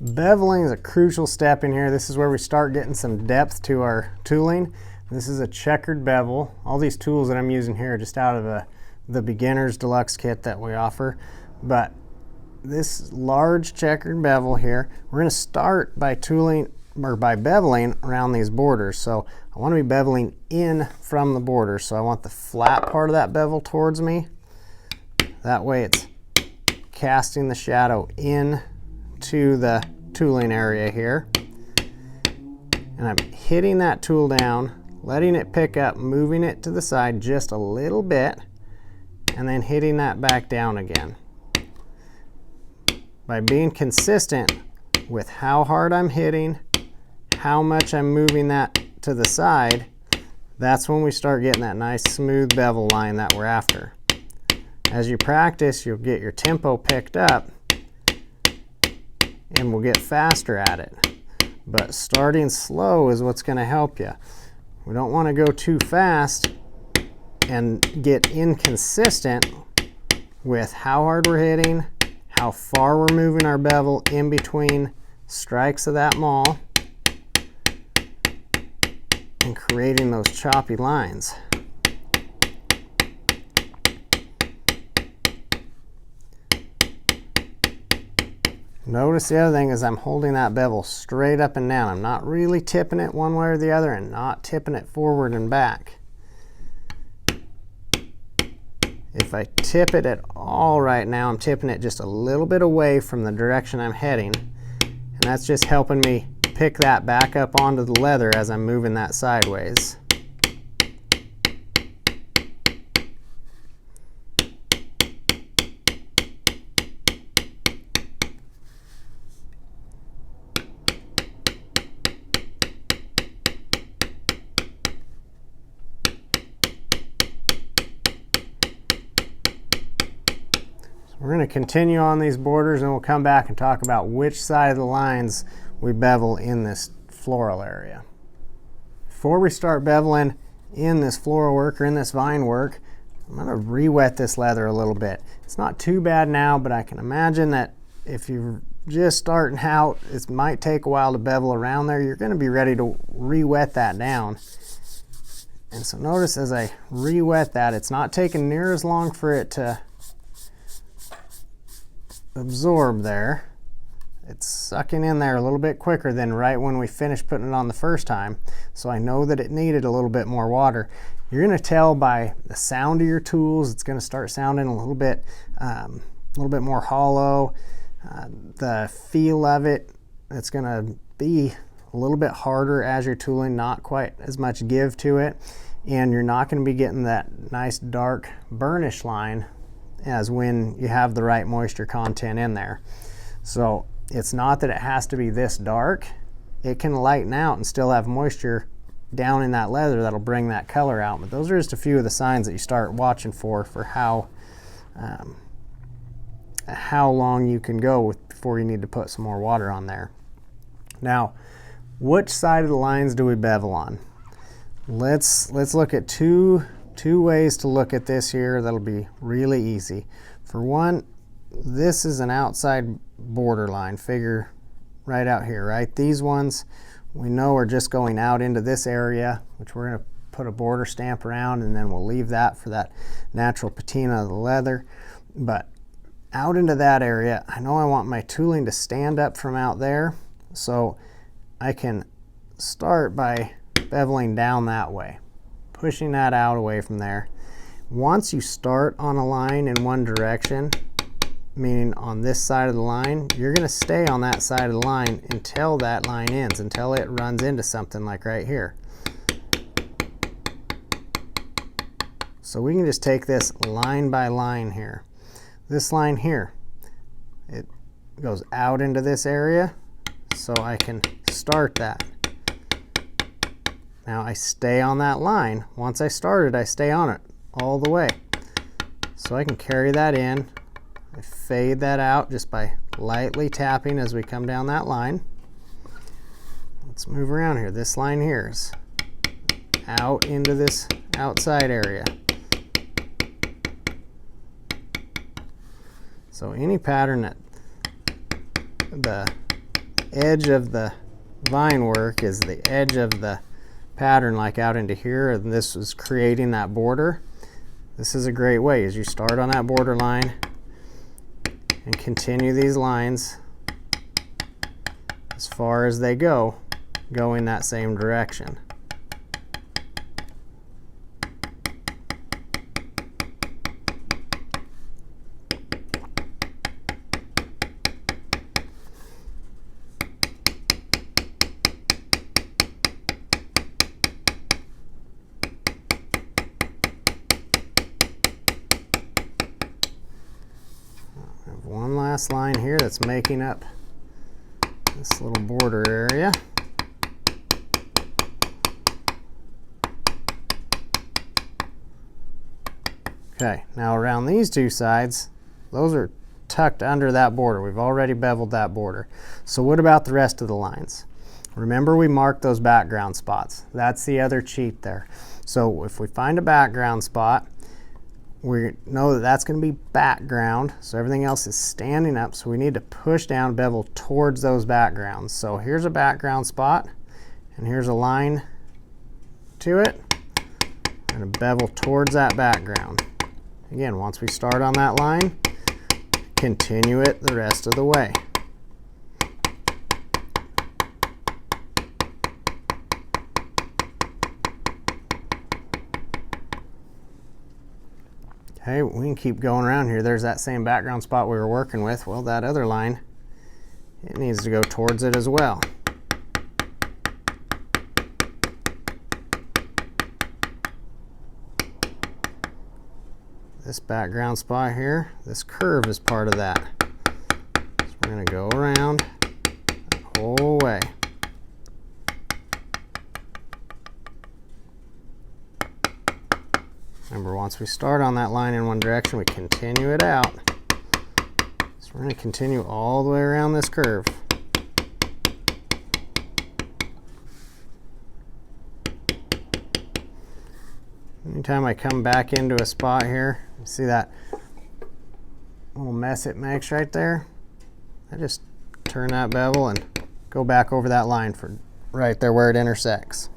Beveling is a crucial step in here. This is where we start getting some depth to our tooling. This is a checkered bevel. All these tools that I'm using here are just out of the beginner's deluxe kit that we offer. But this large checkered bevel here, we're going to start by tooling or by beveling around these borders. So I want to be beveling in from the border. So I want the flat part of that bevel towards me. That way it's casting the shadow in to the tooling area here. And I'm hitting that tool down, letting it pick up, moving it to the side just a little bit, and then hitting that back down again. By being consistent with how hard I'm hitting, how much I'm moving that to the side, that's when we start getting that nice smooth bevel line that we're after. As you practice, you'll get your tempo picked up and we'll get faster at it. But starting slow is what's going to help you. We don't want to go too fast and get inconsistent with how hard we're hitting, how far we're moving our bevel in between strikes of that maul, and creating those choppy lines. Notice the other thing is I'm holding that bevel straight up and down. I'm not really tipping it one way or the other and not tipping it forward and back. If I tip it at all right now, I'm tipping it just a little bit away from the direction I'm heading. And that's just helping me pick that back up onto the leather as I'm moving that sideways. We're going to continue on these borders and we'll come back and talk about which side of the lines we bevel in this floral area. Before we start beveling in this floral work or in this vine work, I'm going to re-wet this leather a little bit. It's not too bad now, but I can imagine that if you're just starting out, it might take a while to bevel around there. You're going to be ready to re-wet that down. And so notice as I re-wet that, it's not taking near as long for it to absorb there. It's sucking in there a little bit quicker than right when we finished putting it on the first time. So I know that it needed a little bit more water. You're going to tell by the sound of your tools. It's going to start sounding a little bit more hollow. The feel of it, it's going to be a little bit harder as you're tooling, not quite as much give to it, and you're not going to be getting that nice dark burnish line as when you have the right moisture content in there. So it's not that it has to be this dark. It can lighten out and still have moisture down in that leather that'll bring that color out. But those are just a few of the signs that you start watching for how long you can go before you need to put some more water on there. Now, which side of the lines do we bevel on? Let's look at two ways to look at this here that'll be really easy. For one, this is an outside border line. Figure right out here, right? These ones we know are just going out into this area, which we're going to put a border stamp around, and then we'll leave that for that natural patina of the leather. But out into that area, I know I want my tooling to stand up from out there, so I can start by beveling down that way, pushing that out away from there. Once you start on a line in one direction, meaning on this side of the line, you're going to stay on that side of the line until that line ends, until it runs into something like right here. So we can just take this line by line here. This line here, it goes out into this area, so I can start that. Now I stay on that line. Once I started, I stay on it all the way. So I can carry that in. I fade that out just by lightly tapping as we come down that line. Let's move around here. This line here is out into this outside area. So any pattern that the edge of the vine work is the edge of the pattern, like out into here, and this is creating that border. This is a great way, as you start on that border line and continue these lines as far as they go in that same direction. One last line here that's making up this little border area. Okay, now around these two sides, those are tucked under that border. We've already beveled that border. So what about the rest of the lines? Remember, we marked those background spots. That's the other cheat there. So if we find a background spot, we know that that's going to be background, so everything else is standing up, so we need to push down, bevel towards those backgrounds. So here's a background spot, and here's a line to it. I'm going to bevel towards that background. Again, once we start on that line, continue it the rest of the way. Okay, we can keep going around here. There's that same background spot we were working with. Well, that other line, it needs to go towards it as well. This background spot here, this curve is part of that. So we're going to go around the whole way. Remember, once we start on that line in one direction, we continue it out. So we're going to continue all the way around this curve. Anytime I come back into a spot here, you see that little mess it makes right there? I just turn that bevel and go back over that line for right there where it intersects.